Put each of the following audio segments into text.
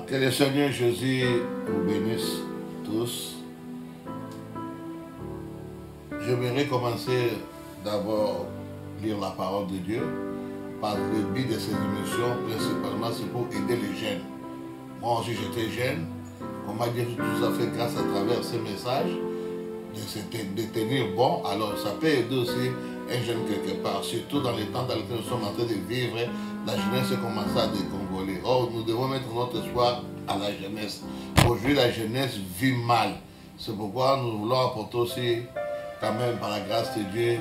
Que le Seigneur Jésus vous bénisse tous. J'aimerais commencer d'abord lire la parole de Dieu, parce que le but de ces émissions, principalement, c'est pour aider les jeunes. Moi aussi, j'étais jeune. Comment Dieu nous a fait grâce à travers ces messages, de tenir bon. Alors, ça peut aider aussi un jeune quelque part, surtout dans les temps dans lesquels nous sommes en train de vivre. La jeunesse commence à déconvoler. Or, nous devons mettre notre espoir à la jeunesse. Aujourd'hui, la jeunesse vit mal. C'est pourquoi nous voulons apporter aussi, quand même, par la grâce de Dieu,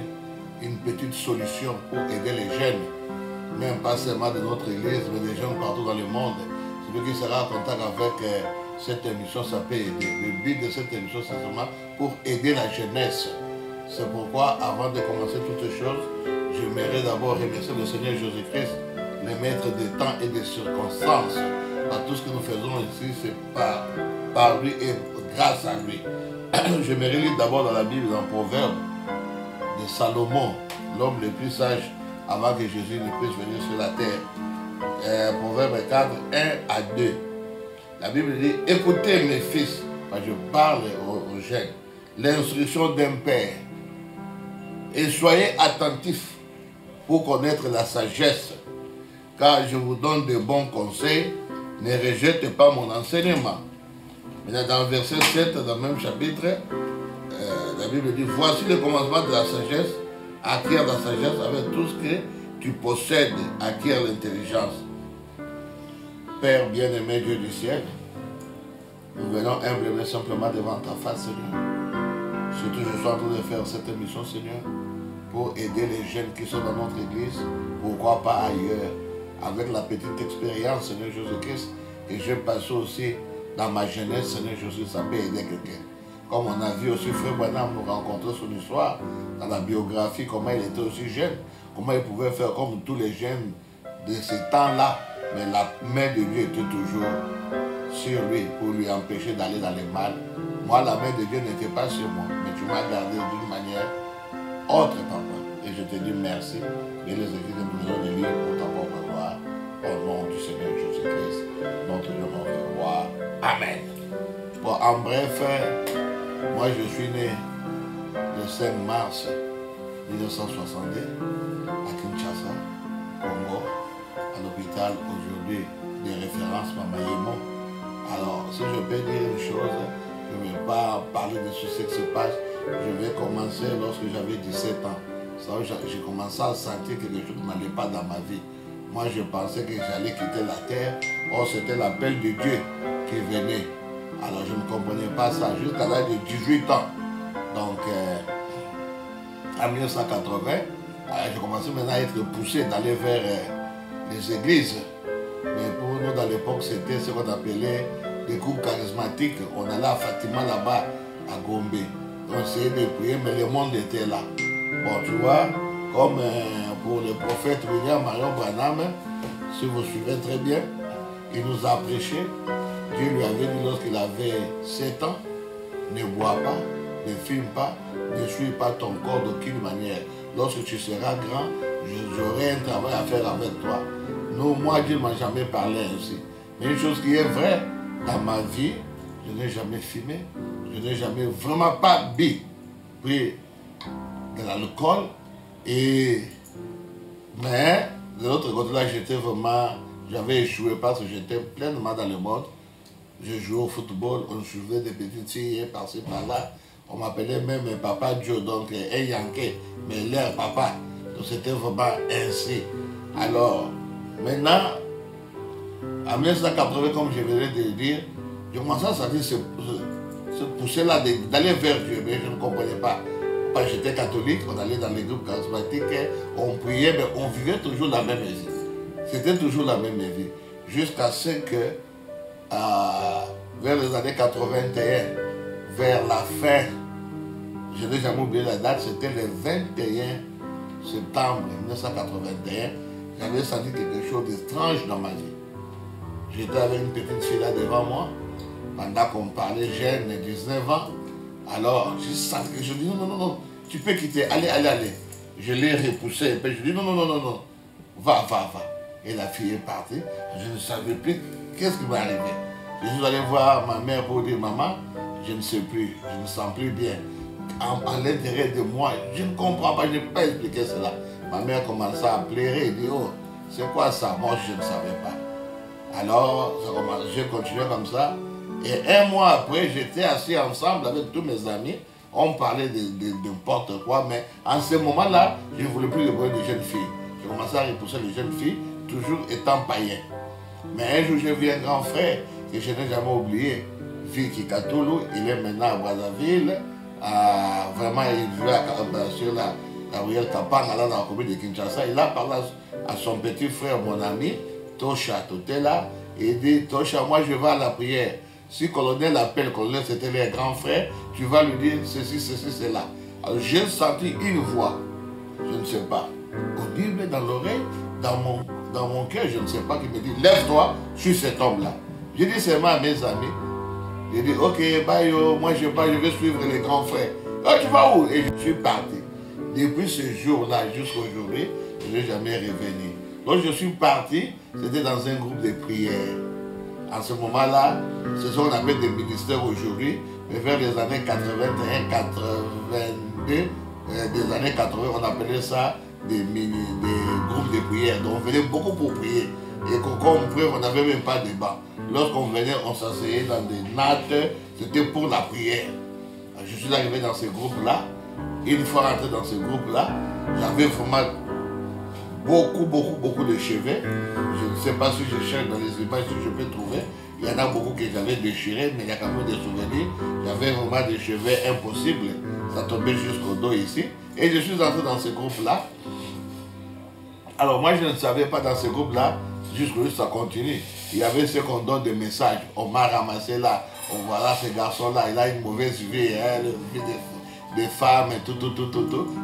une petite solution pour aider les jeunes. Même pas seulement de notre église, mais des jeunes partout dans le monde. Celui qui sera en contact avec cette émission, ça peut aider. Le but de cette émission, c'est seulement pour aider la jeunesse. C'est pourquoi, avant de commencer toutes ces choses, j'aimerais d'abord remercier le Seigneur Jésus-Christ, le maître des temps et des circonstances. Par tout ce que nous faisons ici, c'est par lui et grâce à lui. J'aimerais lire d'abord dans la Bible, dans le Proverbe de Salomon, l'homme le plus sage avant que Jésus ne puisse venir sur la terre. Proverbe 4, 1 à 2. La Bible dit, écoutez mes fils, je parle aux jeunes, l'instruction d'un père, et soyez attentifs pour connaître la sagesse, car je vous donne de bons conseils, ne rejetez pas mon enseignement. Maintenant, dans le verset 7, dans le même chapitre, la Bible dit, voici le commencement de la sagesse, acquiert la sagesse avec tout ce que tu possèdes, acquiert l'intelligence. Père bien-aimé Dieu du ciel, nous venons humblement simplement devant ta face, Seigneur. Surtout, je suis en train de faire cette émission, Seigneur, pour aider les jeunes qui sont dans notre église, pourquoi pas ailleurs, avec la petite expérience, Seigneur Jésus-Christ, que j'ai passé aussi dans ma jeunesse, Seigneur Jésus, ça peut aider quelqu'un. Comme on a vu aussi Frère Branham nous rencontrer son histoire, dans la biographie, comment il était aussi jeune, comment il pouvait faire comme tous les jeunes de ce temps-là, mais la main de Dieu était toujours sur lui pour lui empêcher d'aller dans le mal. Moi, la main de Dieu n'était pas sur moi, mais tu m'as gardé d'une manière autre, papa. Et je te dis merci. Et les écrits de nous ont lire pour ta propre gloire. Au nom du Seigneur Jésus-Christ, notre Dieu, notre roi. Amen. Bon, en bref, moi je suis né le 5 mars 1962 à Kinshasa, Congo, à l'hôpital aujourd'hui de référence Mama Yemo. Alors, si je peux dire une chose, je ne vais pas parler de ce qui se passe. Je vais commencer lorsque j'avais 17 ans. J'ai commencé à sentir que quelque chose n'allait pas dans ma vie. Moi, je pensais que j'allais quitter la terre. Or, c'était l'appel de Dieu qui venait. Alors, je ne comprenais pas ça jusqu'à l'âge de 18 ans. Donc, en 1980, j'ai commencé maintenant à être poussé d'aller vers les églises. Mais pour nous, dans l'époque, c'était ce qu'on appelait des groupes charismatiques. On allait à Fatima là-bas, à Gombe. On essayait de prier, mais le monde était là. Bon, tu vois, comme pour le prophète William Marion Branham, si vous suivez très bien, il nous a prêché. Dieu lui avait dit lorsqu'il avait 7 ans, ne bois pas, ne fume pas, ne suis pas ton corps d'aucune manière. Lorsque tu seras grand, j'aurai un travail à faire avec toi. Non, moi, Dieu ne m'a jamais parlé ainsi. Mais une chose qui est vraie, dans ma vie, je n'ai jamais fumé, je n'ai jamais vraiment pas pris de l'alcool. Mais de l'autre côté, là, j'étais vraiment, j'avais échoué parce que j'étais pleinement dans le monde. Je jouais au football, on suivait des petites filles par-ci par-là. On m'appelait même Papa Joe, donc un Yankee, mais leur papa. Donc c'était vraiment ainsi. Alors, maintenant, en 1980, comme je venais de le dire, je commençais à sentir ce pousser-là d'aller vers Dieu, mais je ne comprenais pas. J'étais catholique, on allait dans les groupes charismatiques, on priait, mais on vivait toujours la même vie. C'était toujours la même vie. Jusqu'à ce que, vers les années 81, vers la fin, je n'ai jamais oublié la date, c'était le 21 septembre 1981, j'avais senti quelque chose d'étrange dans ma vie. J'étais avec une petite fille là devant moi, pendant qu'on parlait jeune, 19 ans. Alors, j'ai senti que je dis non, tu peux quitter, allez. Je l'ai repoussé, et puis je dis non, va. Et la fille est partie, je ne savais plus qu'est-ce qui m'est arrivé. Je suis allé voir ma mère pour dire, maman, je ne sais plus, je ne me sens plus bien. À l'intérieur de moi, je ne comprends pas, je ne peux pas expliquer cela. Ma mère commençait à pleurer et dit, oh, c'est quoi ça? Moi, je ne savais pas. Alors, j'ai continué comme ça. Et un mois après, j'étais assis ensemble avec tous mes amis. On parlait de n'importe quoi, mais en ce moment-là, je ne voulais plus de voir des jeunes filles. J'ai commencé à repousser les jeunes filles, toujours étant païen. Mais un jour, j'ai vu un grand frère que je n'ai jamais oublié, Vicky Katoulou. Il est maintenant à Brazzaville. Vraiment, il vit sur la Ruelle Kapang, dans la commune de Kinshasa. Il a parlé à son petit frère, mon ami, Tosha Totela. Et il dit, Tosha, moi je vais à la prière. Si colonel appelle, colonel c'était les grands frères, tu vas lui dire ceci, ceci, cela. Alors j'ai senti une voix, je ne sais pas, audible dans l'oreille, dans mon cœur, je ne sais pas, qui me dit, lève-toi, je suis cet homme-là. J'ai dit seulement à mes amis, j'ai dit, ok, bye, moi je vais suivre les grands frères. Oh, tu vas où? Et je suis parti. Depuis ce jour-là jusqu'à aujourd'hui, je n'ai jamais revenu. Donc je suis parti, c'était dans un groupe de prière. En ce moment-là, c'est ce qu'on appelle des ministères aujourd'hui, mais vers les années 81, 82, des années 80, on appelait ça des groupes de prière. Donc on venait beaucoup pour prier. Et quand on priait, on n'avait même pas de banc. Lorsqu'on venait, on s'asseyait dans des nattes, c'était pour la prière. Je suis arrivé dans ce groupe-là. Une fois rentré dans ce groupe-là, j'avais vraiment beaucoup de cheveux. Je ne sais pas si je cherche dans les images, si je peux trouver. Il y en a beaucoup que j'avais déchirés, mais il y a quand même des souvenirs. J'avais vraiment des cheveux impossibles. Ça tombait jusqu'au dos ici. Et je suis entré dans ce groupe-là. Alors moi, je ne savais pas dans ce groupe-là, jusqu'au ça continue. Il y avait ce qu'on donne des messages. On m'a ramassé là. On voit là, ce garçon-là, il a une mauvaise vie. Vie des femmes et tout.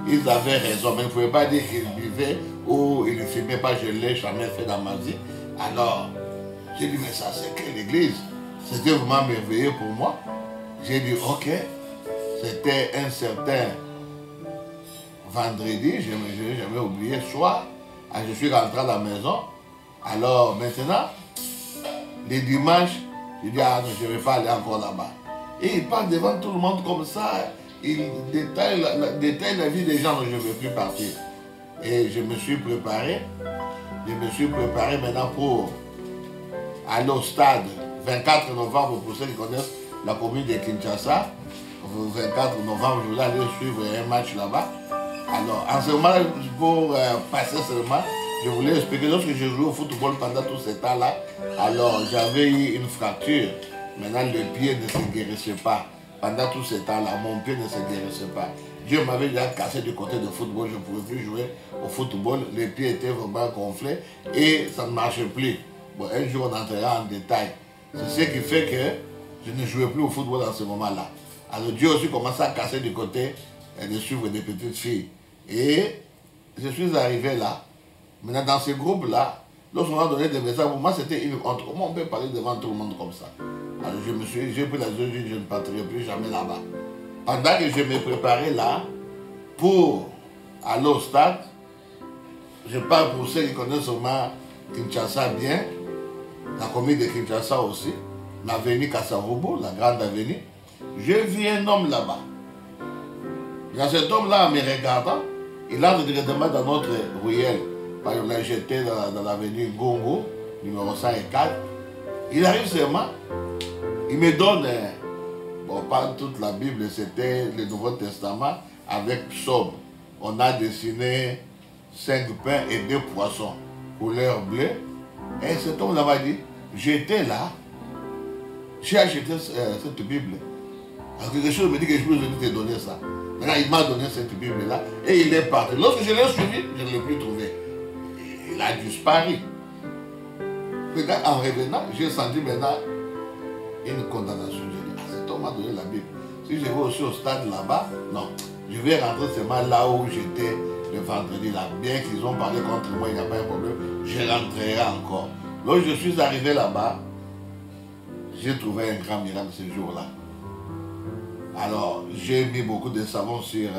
Ils avaient raison, mais il ne pouvait pas dire qu'ils buvaient ou ils ne fumaient pas, je ne l'ai jamais fait dans ma vie. Alors, j'ai dit, mais ça c'est quelle église? C'était vraiment merveilleux pour moi. J'ai dit, ok, c'était un certain vendredi, je n'ai jamais oublié, soir, je suis rentré à la maison. Alors maintenant, les dimanches, je dis, ah non, je ne vais pas aller encore là-bas. Et il parle devant tout le monde comme ça. Il détaille la vie des gens, donc je ne veux plus partir. Et je me suis préparé. Maintenant pour aller au stade 24 novembre, pour ceux qui connaissent la commune de Kinshasa. 24 novembre, je voulais aller suivre un match là-bas. Alors, en ce moment, pour passer seulement, je voulais expliquer, lorsque je jouais au football pendant tout ce temps-là, alors j'avais eu une fracture. Maintenant, le pied ne se guérissait pas. Pendant tout ce temps-là, mon pied ne se guérissait pas. Dieu m'avait déjà cassé du côté de football, je ne pouvais plus jouer au football. Les pieds étaient vraiment gonflés et ça ne marchait plus. Bon, un jour, on entrera en détail. C'est ce qui fait que je ne jouais plus au football à ce moment-là. Alors Dieu aussi commençait à casser du côté de suivre des petites filles. Et je suis arrivé là. Maintenant, dans ce groupe-là, lorsqu'on a donné des messages, pour moi, c'était une honte. Comment on peut parler devant tout le monde comme ça? Alors j'ai pris la décision, je ne partirai plus jamais là-bas. Pendant que je me préparais là, pour aller au stade, je parle pour ceux qui connaissent seulement Kinshasa bien, la commune de Kinshasa aussi, l'avenue Kassavubu, la grande avenue. J'ai vu un homme là-bas. Dans cet homme-là, en me regardant, il entre directement dans notre ruelle. Par exemple, là, j'étais dans l'avenue Ngongo, numéro 104. Il arrive seulement, il me donne, bon, pas toute la Bible, c'était le Nouveau Testament avec psaume. On a dessiné 5 pains et 2 poissons, couleur bleue. Et cet homme-là m'a dit, j'étais là, j'ai acheté cette Bible. Alors quelque chose me dit que je peux te donner ça. Maintenant, il m'a donné cette Bible-là et il est parti. Lorsque je l'ai suivi, je ne l'ai plus trouvé. Il a disparu. Maintenant, en revenant, j'ai senti maintenant une condamnation. J'ai dit, ah, cet homme m'a donné la Bible. Si je vais aussi au stade là-bas, non. Je vais rentrer seulement là où j'étais le vendredi là. Bien qu'ils ont parlé contre moi, il n'y a pas de problème. Je rentrerai encore. Lorsque je suis arrivé là-bas, j'ai trouvé un grand miracle ce jour-là. Alors, j'ai mis beaucoup de savon sur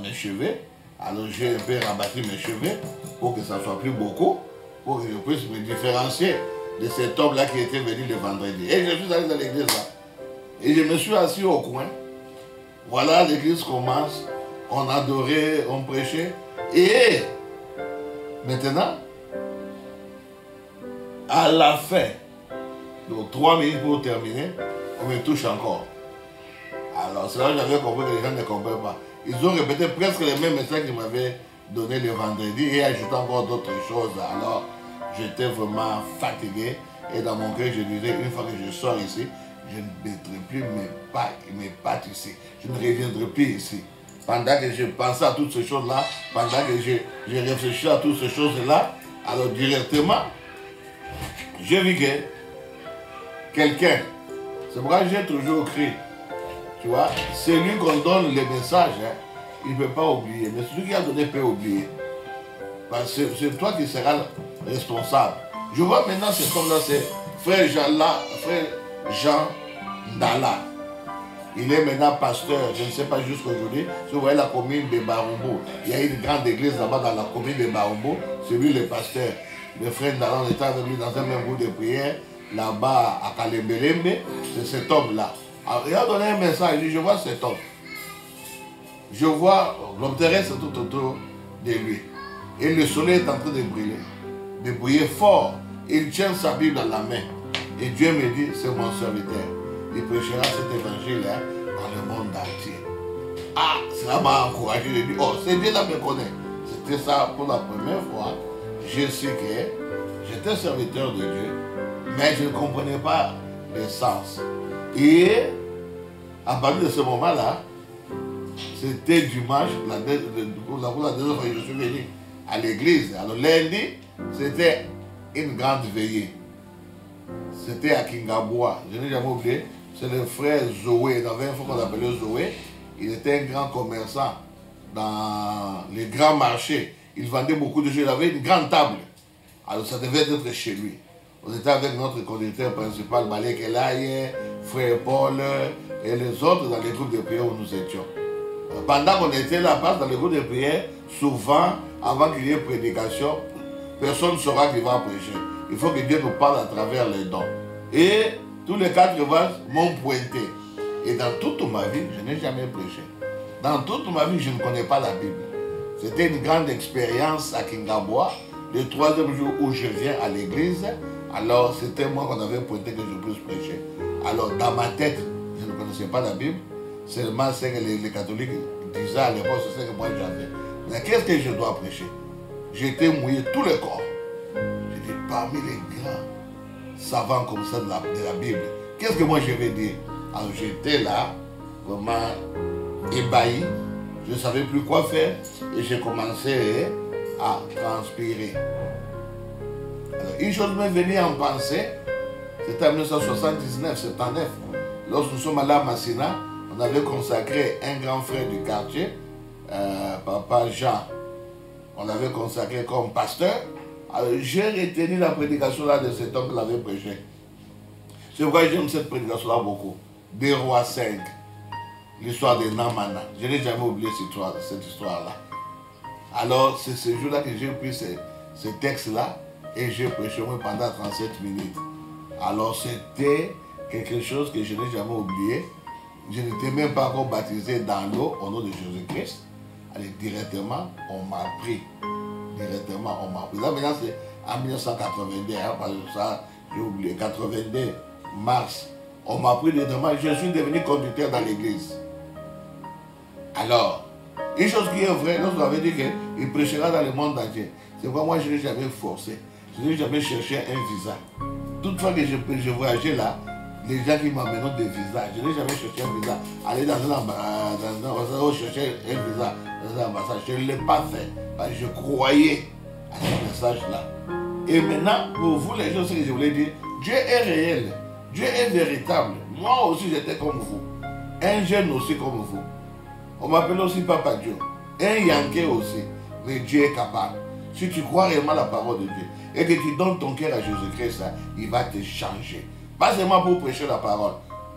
mes cheveux. Alors, j'ai un peu rabattu mes cheveux pour que ça soit plus beaucoup, pour que je puisse me différencier. de cet homme-là qui était venu le vendredi. Et je suis allé dans l'église là. Et je me suis assis au coin. Voilà, l'église commence. On adorait, on prêchait. Et maintenant, à la fin, donc 3 minutes pour terminer, on me touche encore. Alors, c'est là que j'avais compris que les gens ne comprennent pas. Ils ont répété presque les mêmes messages qu'ils m'avaient donné le vendredi et ajouté encore d'autres choses. Alors, j'étais vraiment fatigué. Et dans mon cœur, je disais, une fois que je sors ici, je ne mettrai plus mes pattes ici. Je ne reviendrai plus ici. Pendant que je pensais à toutes ces choses-là, pendant que je réfléchissais à toutes ces choses-là, alors directement, j'ai vu que quelqu'un, c'est pourquoi j'ai toujours crié, tu vois, c'est lui qu'on donne les messages, hein, il ne peut pas oublier, mais celui qui a donné peut oublier. Parce que c'est toi qui seras responsable. Je vois maintenant cet homme-là, c'est frère Jean Ndala. Il est maintenant pasteur, je ne sais pas jusqu'aujourd'hui. Si vous voyez la commune de Barumbo, il y a une grande église là-bas dans la commune de Barumbo, c'est lui le pasteur. Le frère Ndala, on était avec lui dans un même groupe de prière, là-bas à Kalembelembe, c'est cet homme-là. Alors, il a donné un message, il dit, je vois cet homme. Je vois, l'homme terrestre tout autour de lui. Et le soleil est en train de briller fort. Il tient sa Bible dans la main. Et Dieu me dit, c'est mon serviteur. Il prêchera cet évangile hein, dans le monde entier. Ah, cela m'a encouragé. Je dis, oh, c'est Dieu là me connaît. C'était ça pour la première fois. Je sais que j'étais serviteur de Dieu, mais je ne comprenais pas le sens. Et à partir de ce moment-là, c'était dimanche, pour la deuxième fois que je suis venu à l'église. Alors lundi, c'était une grande veillée. C'était à Kingaboua. Je n'ai jamais oublié. C'est le frère Zoé. Il y avait un frère qu'on appelait Zoé. Il était un grand commerçant dans les grands marchés. Il vendait beaucoup de choses. Il avait une grande table. Alors ça devait être chez lui. On était avec notre conducteur principal, Malek Elaye, frère Paul et les autres dans les groupes de prière où nous étions. Pendant qu'on était là-bas dans les groupes de prière, souvent, avant qu'il y ait prédication, personne ne saura qu'il va prêcher. Il faut que Dieu nous parle à travers les dons. Et tous les 4 vases m'ont pointé. Et dans toute ma vie, je n'ai jamais prêché. Dans toute ma vie, je ne connais pas la Bible. C'était une grande expérience à Kingaboua, le 3e jour où je viens à l'église. Alors, c'était moi qu'on avait pointé que je puisse prêcher. Alors, dans ma tête, je ne connaissais pas la Bible. Seulement, c'est que les catholiques disaient à l'époque, c'est ce que moi j'avais. Mais qu'est-ce que je dois prêcher? J'étais mouillé tout le corps. J'étais parmi les grands savants comme ça de la Bible. Qu'est-ce que moi je vais dire? Alors, j'étais là, vraiment ébahi. Je ne savais plus quoi faire. Et j'ai commencé à transpirer. Alors, une chose m'est venue en pensée, c'était en 1979, 79. Lorsque nous sommes allés à Massina, on avait consacré un grand frère du quartier, Papa Jean. On l'avait consacré comme pasteur. Alors, j'ai retenu la prédication là de cet homme qui l'avait prêché. C'est pourquoi j'aime cette prédication là beaucoup. Des rois 5, l'histoire de Namana. Je n'ai jamais oublié cette histoire-là. Alors, c'est ce jour-là que j'ai pris ce texte-là et j'ai prêché pendant 37 minutes. Alors, c'était quelque chose que je n'ai jamais oublié. Je n'étais même pas encore baptisé dans l'eau au nom de Jésus-Christ. Allez, directement, on m'a pris. Directement, on m'a pris. Là, maintenant, c'est en 1982, hein, parce que ça, j'ai oublié, 82, mars. On m'a pris directement. Je suis devenu conducteur dans l'église. Alors, une chose qui est vraie, lorsqu'on avait dit qu'il prêchera dans le monde entier, c'est pourquoi moi, je n'ai jamais forcé. Je n'ai jamais cherché un visa. Toutefois que je voyageais là, les gens qui m'amènent des visas, je n'ai jamais cherché un visa. Aller dans une ambassade, chercher un visa dans une ambassade, je ne l'ai pas fait. Parce que je croyais à ce message-là. Et maintenant, pour vous, les gens, ce que je voulais dire, Dieu est réel. Dieu est véritable. Moi aussi, j'étais comme vous. Un jeune aussi comme vous. On m'appelle aussi Papa Dieu. Un Yankee aussi. Mais Dieu est capable. Si tu crois réellement la parole de Dieu et que tu donnes ton cœur à Jésus-Christ, il va te changer. Pas seulement pour prêcher la parole.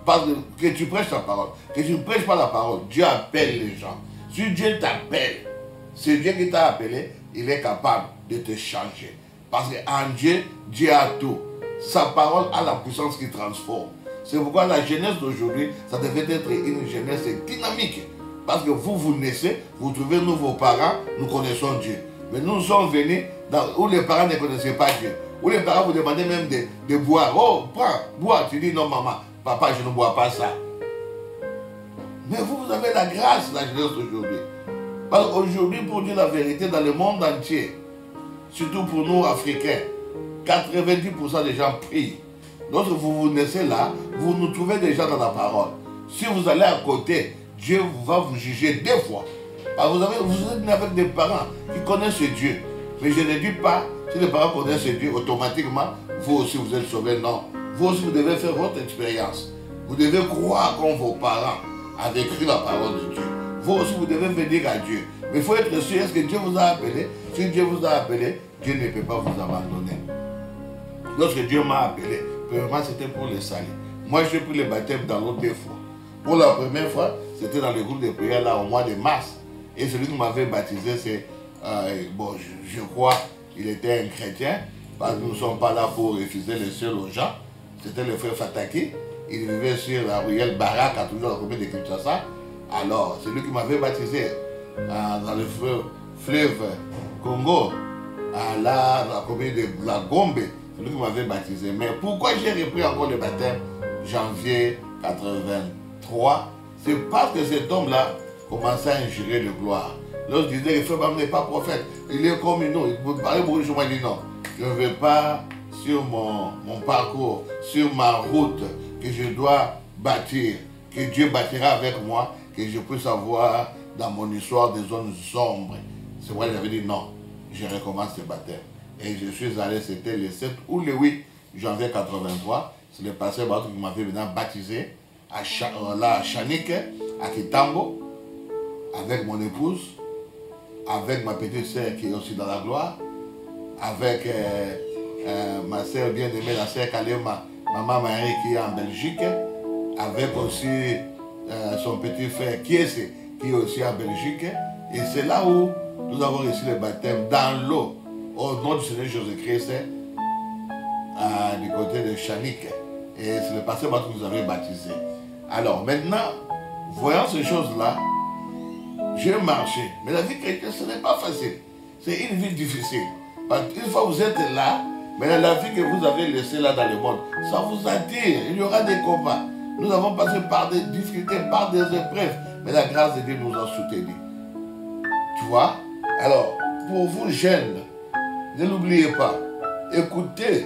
Parce que tu prêches la parole. Que tu ne prêches pas la parole. Dieu appelle les gens. Si Dieu t'appelle, c'est Dieu qui t'a appelé, il est capable de te changer. Parce qu'en Dieu, Dieu a tout. sa parole a la puissance qui transforme. C'est pourquoi la jeunesse d'aujourd'hui, ça devait être une jeunesse dynamique. Parce que vous naissez, vous trouvez nous, vos parents, nous connaissons Dieu. Mais nous sommes venus où les parents ne connaissaient pas Dieu. Où les parents vous demandaient même de boire. Oh, prends, bois. Tu dis non, maman, papa, je ne bois pas ça. Mais vous avez la grâce, la jeunesse d'aujourd'hui. Parce qu'aujourd'hui, pour dire la vérité, dans le monde entier, surtout pour nous, Africains, 90% des gens prient. Lorsque vous naissez là, vous nous trouvez déjà dans la parole. Si vous allez à côté, Dieu va vous juger 2 fois. Parce que vous êtes avec des parents qui connaissent Dieu. Mais je ne dis pas, si les parents connaissent Dieu, automatiquement, vous aussi vous êtes sauvés. Non. Vous aussi vous devez faire votre expérience. Vous devez croire comme vos parents avaient cru la parole de Dieu. Vous aussi vous devez venir à Dieu. Mais il faut être sûr, est-ce que Dieu vous a appelé? Si Dieu vous a appelé, Dieu ne peut pas vous abandonner. Lorsque Dieu m'a appelé, premièrement c'était pour les saluer. Moi j'ai pris le baptême dans l'eau 2 fois. Pour la première fois, c'était dans le groupe de prière là au mois de mars. Et celui qui m'avait baptisé, c'est, bon, je crois, il était un chrétien, parce que nous ne sommes pas là pour refuser le ciel aux gens. C'était le frère Fataki. Il vivait sur la ruelle Baraka, toujours à la commune de Kinshasa. Alors, c'est lui qui m'avait baptisé dans le fleuve Congo, à la commune de la Gombe. C'est lui qui m'avait baptisé. Mais pourquoi j'ai repris encore le baptême janvier 83? C'est parce que cet homme-là commençait à injurer le gloire. Lorsqu'il disait, le frère Bam n'est pas prophète, il est comme nous. Il me parlait beaucoup de choses. Il dit non, je ne vais pas sur mon parcours, sur ma route que je dois bâtir, que Dieu bâtira avec moi, que je puisse avoir dans mon histoire des zones sombres. C'est pourquoi j'avais dit non, je recommence ce baptême. Et je suis allé, c'était le 7 ou le 8 janvier 83. C'est le pasteur Batou qui m'avait maintenant baptisé à Chanik, à Kitambo, avec mon épouse, avec ma petite sœur qui est aussi dans la gloire, avec ma sœur bien-aimée, la sœur Kalema, maman Marie qui est en Belgique, avec aussi son petit frère qui est aussi en Belgique. Et c'est là où nous avons reçu le baptême dans l'eau, au nom du Seigneur Jésus-Christ, du côté de Chanik. Et c'est le pasteur Batou qui nous avait baptisé. Alors maintenant, voyant ces choses-là, j'ai marché. Mais la vie chrétienne, ce n'est pas facile. C'est une vie difficile. Parce qu'une fois que vous êtes là, mais la vie que vous avez laissée là dans le monde, ça vous attire. Il y aura des combats. Nous avons passé par des difficultés, par des épreuves. Mais la grâce de Dieu nous a soutenus. Tu vois? Alors, pour vous jeunes, ne l'oubliez pas. Écoutez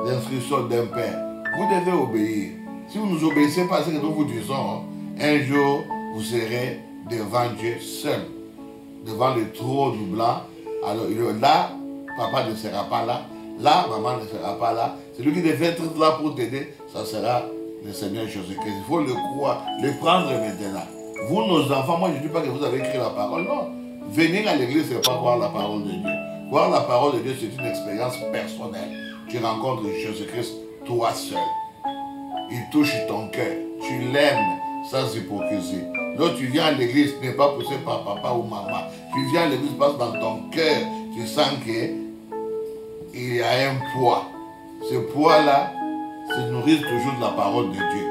l'instruction d'un père. Vous devez obéir. Si vous ne nous obéissez pas à ce que nous vous disons, un jour, vous serez devant Dieu seul, devant le trône blanc. Alors là, papa ne sera pas là, là, maman ne sera pas là. Celui qui devait être là pour t'aider, ça sera le Seigneur Jésus-Christ. Il faut le croire, le prendre maintenant. Vous, nos enfants, moi je ne dis pas que vous avez écrit la parole, non. Venir à l'église, ce n'est pas voir la parole de Dieu. Voir la parole de Dieu, c'est une expérience personnelle. Tu rencontres Jésus-Christ, toi seul. Il touche ton cœur, tu l'aimes sans hypocrisie. Lorsque tu viens à l'église, tu n'es pas poussé par papa ou maman. Tu viens à l'église parce que dans ton cœur, tu sens qu'il y a un poids. Ce poids-là se nourrit toujours de la parole de Dieu.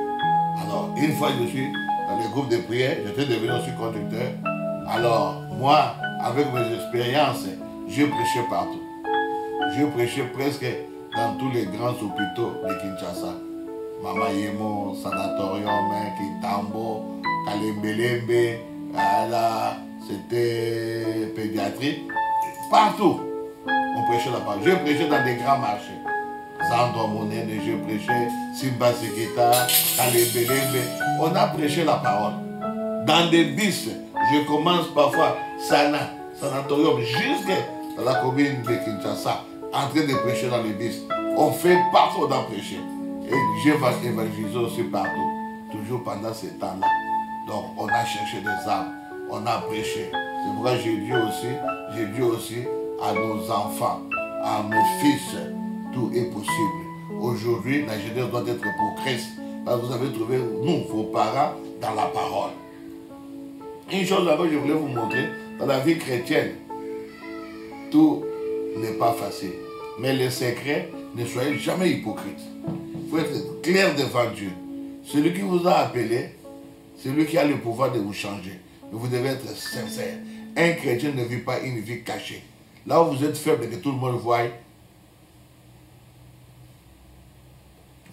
Alors, une fois que je suis dans les groupes de prière, j'étais devenu aussi conducteur. Alors, moi, avec mes expériences, j'ai prêché partout. J'ai prêché presque dans tous les grands hôpitaux de Kinshasa. Mama Yemo, Sanatorium, Kitambo, Kalembelembe, c'était pédiatrie. Partout, on prêchait la parole. J'ai prêché dans des grands marchés. Sandro Monene, j'ai prêché, Simba Sekita, Kalembelembe. On a prêché la parole. Dans des bus, je commence parfois Sanatorium, jusqu'à la commune de Kinshasa, en train de prêcher dans les bus. On fait partout d'en prêcher. Et j'ai évangélisé aussi partout, toujours pendant ce temps-là. Donc on a cherché des âmes, on a prêché. C'est pourquoi j'ai dit aussi à nos enfants, à mes fils, tout est possible. Aujourd'hui, la jeunesse doit être pour Christ. Parce que vous avez trouvé, nous, vos parents, dans la parole. Une chose là que je voulais vous montrer, dans la vie chrétienne, tout n'est pas facile. Mais le secret Ne soyez jamais hypocrite. Il faut être clair devant Dieu. Celui qui vous a appelé, c'est lui qui a le pouvoir de vous changer. Mais vous devez être sincère. Un chrétien ne vit pas une vie cachée. Là où vous êtes faible et que tout le monde voit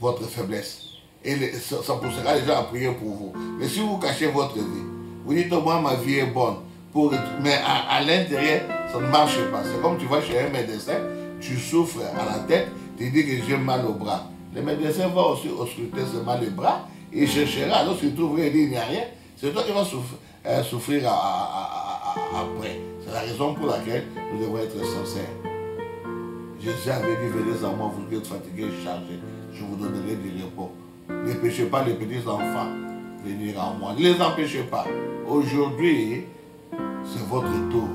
votre faiblesse. Et ça poussera les gens à prier pour vous. Mais si vous cachez votre vie, vous dites, moi, ma vie est bonne. Mais à l'intérieur, ça ne marche pas. C'est comme tu vas chez un médecin, tu souffres à la tête, tu dis que j'ai mal au bras. Le médecin va aussi ausculter ce mal au bras, et il cherchera. Lorsqu'il trouverait il n'y a rien, c'est toi qui vas souffrir après. C'est la raison pour laquelle nous devons être sincères. Jésus avait dit, venez à moi, vous qui êtes fatigués et chargés, je vous donnerai du repos. Ne péchez pas les petits enfants, venir à moi. Ne les empêchez pas. Aujourd'hui, c'est votre tour.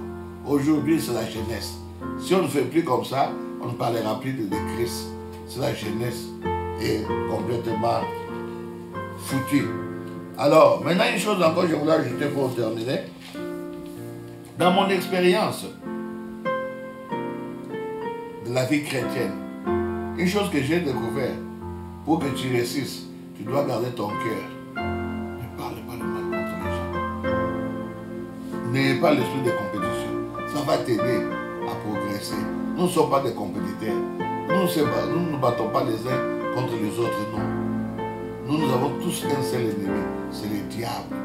Aujourd'hui, c'est la jeunesse. Si on ne fait plus comme ça, on ne parlera plus de Christ. C'est la jeunesse est complètement foutue. Alors, maintenant, une chose encore, je voulais ajouter pour terminer. Dans mon expérience de la vie chrétienne, une chose que j'ai découvert, pour que tu réussisses, tu dois garder ton cœur. Ne parle pas de mal contre les gens. N'ayez pas l'esprit de compétition. Ça va t'aider à progresser. Nous ne sommes pas des compétiteurs. Nous ne battons pas les uns contre les autres, non. Nous avons tous un seul ennemi, c'est le diable.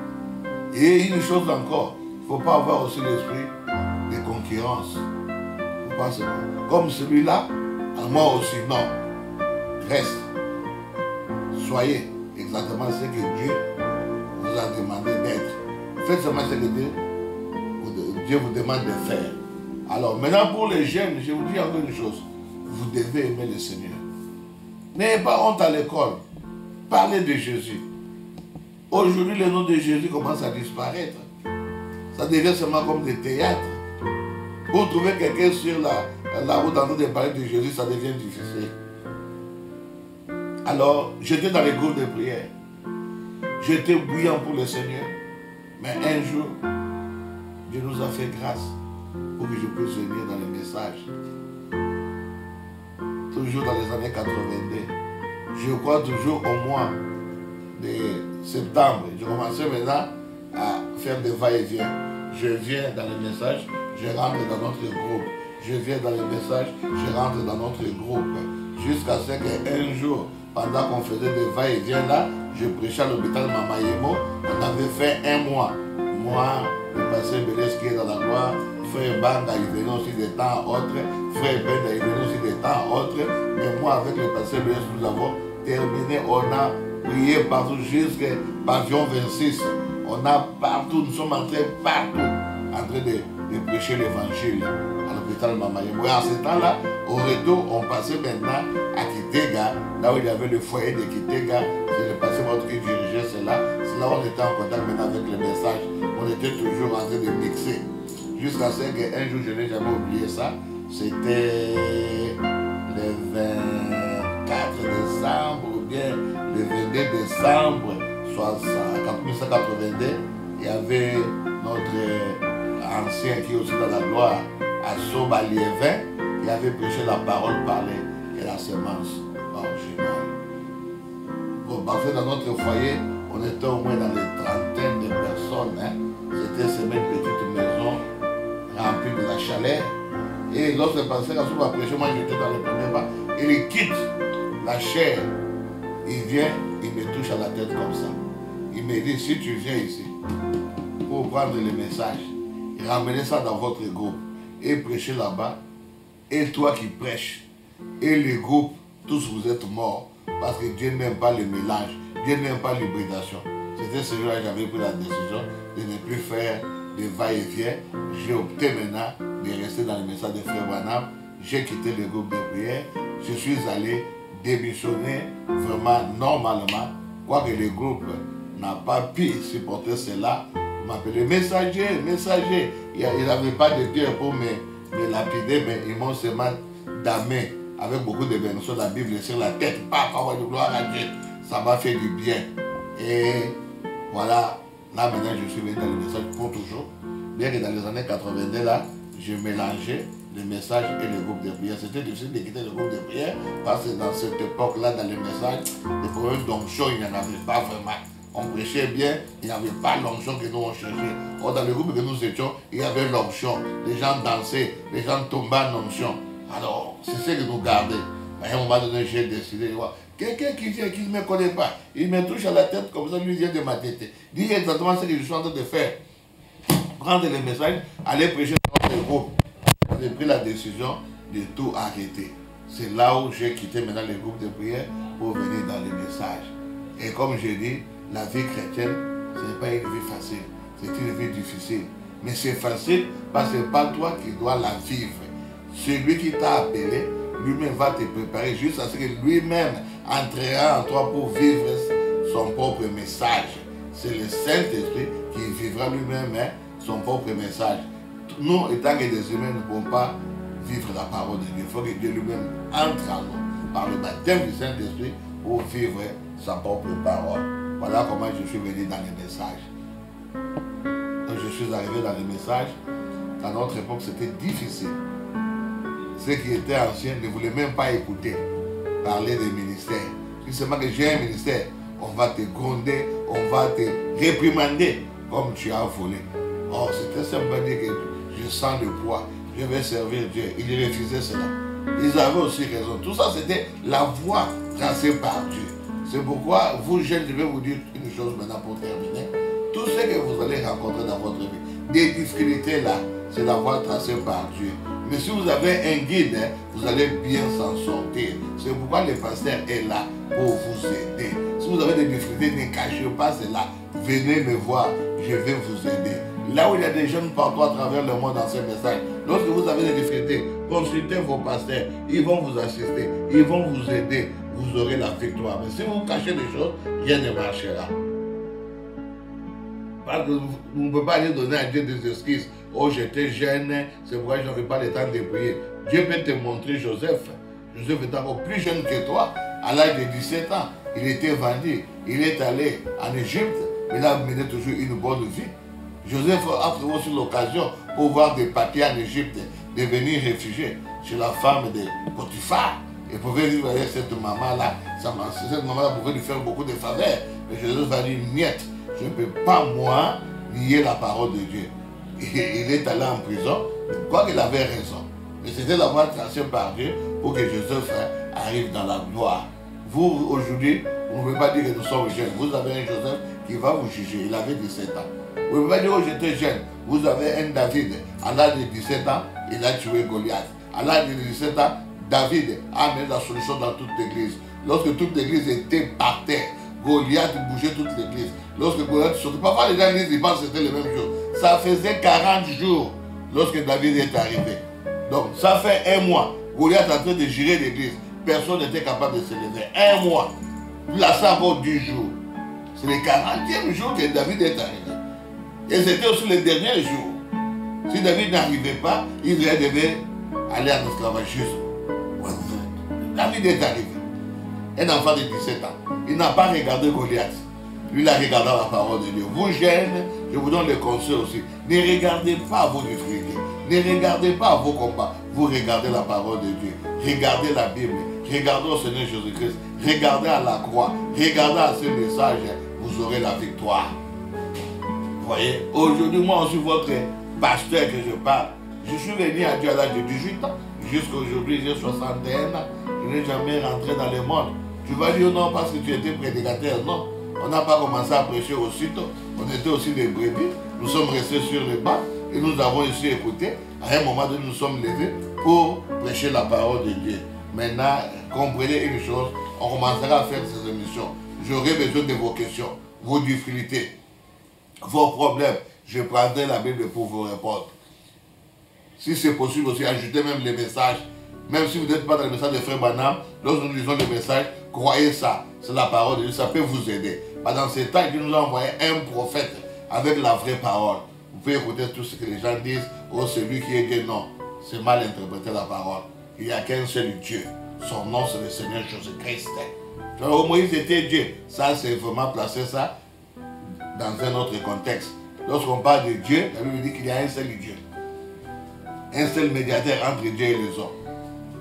Et une chose encore, il ne faut pas avoir aussi l'esprit de concurrence. Faut pas comme celui-là, moi aussi, non. Reste. Soyez exactement ce que Dieu vous a demandé d'être. Faites seulement ce que Dieu vous demande de faire. Alors maintenant pour les jeunes, je vous dis encore une chose. Vous devez aimer le Seigneur. N'ayez pas honte à l'école. Parlez de Jésus. Aujourd'hui, le nom de Jésus commence à disparaître. Ça devient seulement comme des théâtres. Pour trouver quelqu'un sur la route en train de parler de Jésus, ça devient difficile. Alors, j'étais dans les groupes de prière. J'étais bouillant pour le Seigneur. Mais un jour, Dieu nous a fait grâce pour que je puisse venir dans les messages. Toujours dans les années 82. Je crois toujours au mois de septembre. Je commençais maintenant à faire des va-et-vient. Je viens dans les messages, je rentre dans notre groupe. Je viens dans les messages, je rentre dans notre groupe. Jusqu'à ce qu'un jour, pendant qu'on faisait des va-et-vient là, je prêchais à l'hôpital Mamayemo. On avait fait un mois. Moi, le pasteur Bélès qui est dans la gloire, frère Banga, il venait aussi des temps autres, frère Benda, il venait aussi des temps autres. Mais moi, avec le pasteur Bélès, nous avons terminé, on a prié partout jusqu'à pavillon 26. On a partout, nous sommes entrés partout, en train de prêcher l'évangile à l'hôpital Mamayemo. Et en ce temps-là, au retour, on passait maintenant à Kitega, là où il y avait le foyer de Kitega. C'est le pasteur qui dirigeait cela. C'est là où on était en contact maintenant avec les messages. On était toujours en train de mixer. Jusqu'à ce qu'un jour, je n'ai jamais oublié ça. C'était le 24 décembre ou bien le 22 décembre 1982. Il y avait notre ancien qui est aussi dans la gloire, Assoba Liévin, qui avait prêché la parole parlée et la semence. Oh, génial. Bon, parce que dans notre foyer, on était au moins dans les trentaines de personnes. Hein. C'était ces mêmes petites maisons remplies de la chaleur. Et lorsque le pasteur Assoba a prêché, moi j'étais dans le premier bas. Il quitte la chair. Il vient, il me touche à la tête comme ça. Il me dit, si tu viens ici pour prendre le message, ramenez ça dans votre groupe et prêchez là-bas. Et toi qui prêches, et le groupe, tous vous êtes morts. Parce que Dieu n'aime pas le mélange, Dieu n'aime pas l'hybridation. C'était ce jour-là que j'avais pris la décision de ne plus faire de va-et-vient. J'ai opté maintenant de rester dans le message de Frère Branham. J'ai quitté le groupe de prière. Je suis allé démissionner vraiment normalement. Quoique le groupe n'a pas pu supporter cela, il m'appelait messager, messager. Il n'avait pas de cœur pour me lapider, mais ils m'ont seulement damé avec beaucoup de bénédictions de la Bible sur la tête. Pas avoir de gloire à Dieu. Ça m'a fait du bien. Et voilà, là maintenant je suis venu dans le message pour toujours. Bien que dans les années 82, là, je mélangeais le message et le groupe de prière. C'était difficile de quitter le groupe de prière parce que dans cette époque-là, dans les messages, les problèmes d'onction, il n'y en avait pas vraiment. On prêchait bien, il n'y avait pas l'onction que nous on cherchait. Or, dans le groupe que nous étions, il y avait l'onction. Les gens dansaient, les gens tombaient en onction. Alors, c'est ce que nous gardions. À un moment donné, j'ai décidé de voir. Quelqu'un qui vient, qui ne me connaît pas, il me touche à la tête comme ça, lui vient de ma tête. Dis exactement ce que je suis en train de faire. Prendre les messages, aller prêcher dans le groupe. J'ai pris la décision de tout arrêter. C'est là où j'ai quitté maintenant le groupe de prière pour venir dans les messages. Et comme je dis, la vie chrétienne, ce n'est pas une vie facile, c'est une vie difficile. Mais c'est facile parce que ce n'est pas toi qui dois la vivre. Celui qui t'a appelé, lui-même va te préparer jusqu'à ce que lui-même entrera en toi pour vivre son propre message. C'est le Saint-Esprit qui vivra lui-même son propre message. Nous, étant que des humains, ne pouvons pas vivre la parole de Dieu. Il faut que Dieu lui-même entre en nous par le baptême du Saint-Esprit pour vivre sa propre parole. Voilà comment je suis venu dans les messages. Quand je suis arrivé dans les messages, à notre époque, c'était difficile. Ceux qui étaient anciens ne voulaient même pas écouter parler des ministères. Si seulement que j'ai un ministère, on va te gronder, on va te réprimander comme tu as volé. Oh, c'était simplement dire que je sens le poids, je vais servir Dieu. Ils refusaient cela. Ils avaient aussi raison. Tout ça, c'était la voie tracée par Dieu. C'est pourquoi, vous jeunes, je vais vous dire une chose maintenant pour terminer. Tout ce que vous allez rencontrer dans votre vie, des difficultés là, c'est la voie tracée par Dieu. Mais si vous avez un guide, vous allez bien s'en sortir. C'est pourquoi le pasteur est là pour vous aider. Si vous avez des difficultés, ne cachez pas cela. Venez me voir, je vais vous aider. Là où il y a des jeunes partout à travers le monde dans ces messages, lorsque vous avez des difficultés, consultez vos pasteurs. Ils vont vous assister, ils vont vous aider. Vous aurez la victoire. Mais si vous cachez des choses, rien ne marchera. Parce que vous ne pouvez pas aller donner à Dieu des excuses. Oh, j'étais jeune, c'est pourquoi je n'avais pas le temps de prier. Dieu peut te montrer Joseph. Joseph est encore plus jeune que toi. À l'âge de 17 ans, il était vendu. Il est allé en Égypte. Il a mené toujours une bonne vie. Joseph a trouvé aussi l'occasion pour voir des papiers en Égypte, devenir réfugié chez la femme de Potiphar. Il pouvait vivre avec cette maman-là. Cette maman-là pouvait lui faire beaucoup de faveurs. Mais Joseph a dit, niette, je ne peux pas, moi, nier la parole de Dieu. Il est allé en prison, quoi qu'il avait raison. Mais c'était la voie tracée par Dieu pour que Joseph arrive dans la gloire. Vous, aujourd'hui, vous ne pouvez pas dire que nous sommes jeunes. Vous avez un Joseph qui va vous juger. Il avait 17 ans. Vous ne pouvez pas dire que j'étais jeune. Vous avez un David. À l'âge de 17 ans, il a tué Goliath. À l'âge de 17 ans, David a amené la solution dans toute l'église. Lorsque toute l'église était par terre, Goliath bougeait toute l'église. Lorsque Goliath sortait, parfois les gens disent qu'ils pensent que c'était le même jour. Ça faisait 40 jours lorsque David est arrivé. Donc ça fait un mois. Goliath est en train de gérer l'église. Personne n'était capable de se lever. Un mois. Là, ça encore 10 jours. C'est le 40e jour que David est arrivé. Et c'était aussi le dernier jour. Si David n'arrivait pas, Israël devait aller en esclavagisme. David est arrivé. Un enfant de 17 ans. Il n'a pas regardé Goliath. Lui, il a regardé la parole de Dieu. Vous jeunes, je vous donne le conseil aussi. Ne regardez pas vos difficultés. Ne regardez pas vos combats. Vous regardez la parole de Dieu. Regardez la Bible. Regardez au Seigneur Jésus-Christ. Regardez à la croix. Regardez à ce message. Vous aurez la victoire. Vous voyez, aujourd'hui, moi aussi, votre pasteur que je parle, je suis venu à Dieu à l'âge de 18 ans. Jusqu'à aujourd'hui, j'ai 61 ans. Je n'ai jamais rentré dans le monde. Tu vas dire non parce que tu étais prédicateur. Non. On n'a pas commencé à prêcher aussitôt. On était aussi des brebis. Nous sommes restés sur les bancs et nous avons ici écouté. À un moment donné, nous sommes levés pour prêcher la parole de Dieu. Maintenant, comprenez une chose, on commencera à faire ces émissions. J'aurai besoin de vos questions, vos difficultés, vos problèmes. Je prendrai la Bible pour vous répondre. Si c'est possible aussi, ajoutez même les messages. Même si vous n'êtes pas dans le message de Frère Branham, lorsque nous lisons le message, croyez ça. C'est la parole de Dieu, ça peut vous aider. Dans ces temps, Dieu nous a envoyé un prophète avec la vraie parole. Vous pouvez écouter tout ce que les gens disent. Oh, celui qui est Dieu, non. C'est mal interprété la parole. Il n'y a qu'un seul Dieu. Son nom, c'est le Seigneur Jésus-Christ. Moïse était Dieu. Ça, c'est vraiment placer ça dans un autre contexte. Lorsqu'on parle de Dieu, la Bible dit qu'il y a un seul Dieu. un seul médiateur entre Dieu et les hommes.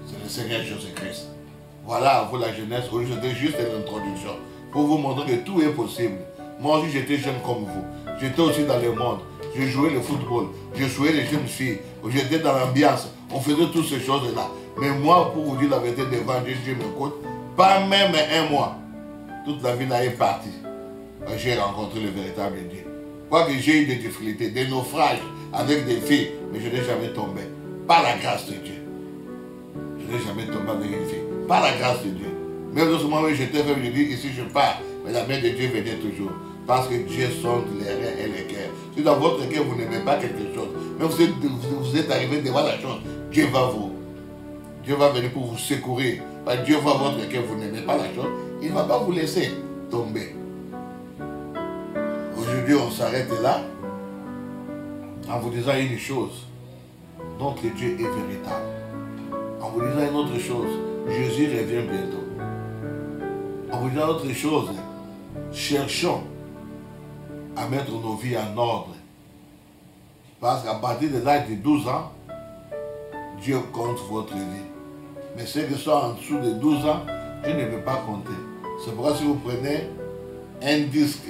C'est le Seigneur Jésus-Christ. Voilà à vous la jeunesse. Aujourd'hui, c'était juste une introduction pour vous montrer que tout est possible. Moi aussi, j'étais jeune comme vous. J'étais aussi dans le monde. Je jouais le football. Je jouais les jeunes filles. J'étais dans l'ambiance. On faisait toutes ces choses-là. Mais moi, pour vous dire la vérité devant Dieu, Dieu m'écoute. Pas même un mois. Toute la vie là est partie. J'ai rencontré le véritable Dieu. Quoique j'ai eu des difficultés, des naufrages avec des filles, mais je n'ai jamais tombé. Par la grâce de Dieu. Je n'ai jamais tombé avec une fille. Par la grâce de Dieu. Même dans ce moment où j'étais fait, je dis, ici je pars. Mais la main de Dieu venait toujours. Parce que Dieu sonde les reins et les cœurs. Si dans votre cœur vous n'aimez pas quelque chose, mais vous êtes arrivé devant la chose, Dieu va venir pour vous secourir. Parce que Dieu voit votre cœur, vous n'aimez pas la chose, il ne va pas vous laisser tomber. Aujourd'hui, on s'arrête là en vous disant une chose. Notre Dieu est véritable. En vous disant une autre chose. Jésus revient bientôt. En vous disant autre chose. Cherchons à mettre nos vies en ordre. Parce qu'à partir de l'âge de 12 ans, Dieu compte votre vie. Mais ceux qui sont en dessous de 12 ans, Dieu ne peut pas compter. C'est pourquoi si vous prenez un disque,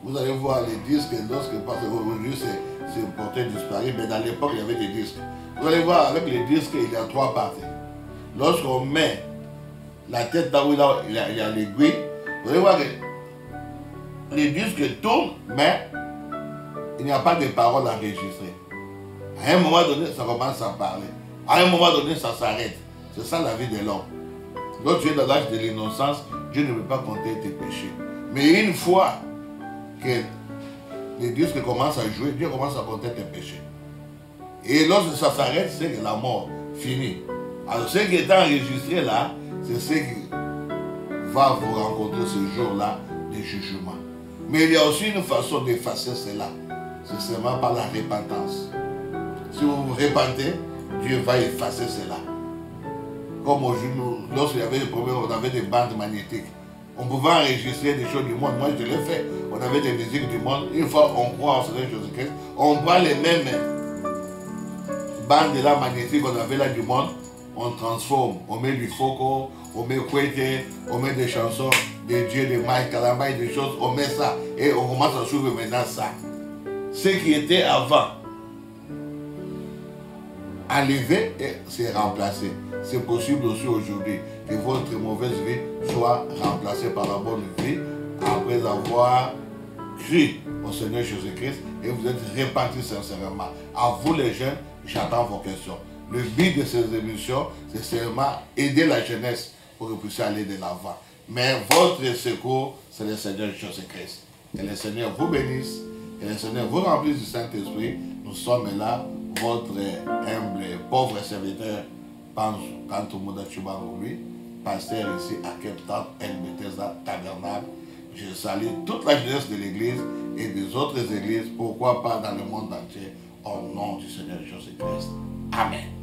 vous allez voir les disques, parce qu'aujourd'hui c'est porté disparu, mais dans l'époque il y avait des disques. Vous allez voir avec les disques, il y a 3 parties. Lorsqu'on met la tête là où il y a l'aiguille, vous allez voir que les disques tournent, mais il n'y a pas de paroles enregistrées. À un moment donné, ça commence à parler. À un moment donné, ça s'arrête. C'est ça la vie de l'homme. Lorsque tu es dans l'âge de l'innocence, Dieu ne peut pas compter tes péchés. Mais une fois que les disques commencent à jouer, Dieu commence à compter tes péchés. Et lorsque ça s'arrête, c'est que la mort finit. Alors ce qui est enregistré là, c'est ce qui va vous rencontrer ce jour-là de jugement. Mais il y a aussi une façon d'effacer cela. C'est seulement par la repentance. Si vous vous repentez, Dieu va effacer cela. Comme aujourd'hui, lorsqu'il y avait des problèmes, on avait des bandes magnétiques. On pouvait enregistrer des choses du monde. Moi, je l'ai fait. On avait des musiques du monde. Une fois on croit en Seigneur Jésus-Christ, on prend les mêmes bandes là magnétiques qu'on avait là du monde, on transforme. On met du Foko, on met Kwete, on met des chansons des dieux, des Mike Kalamba et des choses. On met ça et on commence à suivre maintenant ça. Ce qui était avant enlevé, c'est remplacé. C'est possible aussi aujourd'hui que votre mauvaise vie soit remplacée par la bonne vie après avoir cru au Seigneur Jésus-Christ et vous êtes repentis sincèrement. À vous les jeunes, j'attends vos questions. Le but de ces émissions, c'est seulement aider la jeunesse pour que vous puissiez aller de l'avant. Mais votre secours, c'est le Seigneur Jésus-Christ. Que le Seigneur vous bénisse, que le Seigneur vous remplisse du Saint-Esprit. Nous sommes là, votre humble et pauvre serviteur, Kantoumouda Chubaroui, pasteur ici à Cape Town, El Bethesda Tabernacle. Je salue toute la jeunesse de l'église et des autres églises, pourquoi pas dans le monde entier, au nom du Seigneur Jésus-Christ. Amen.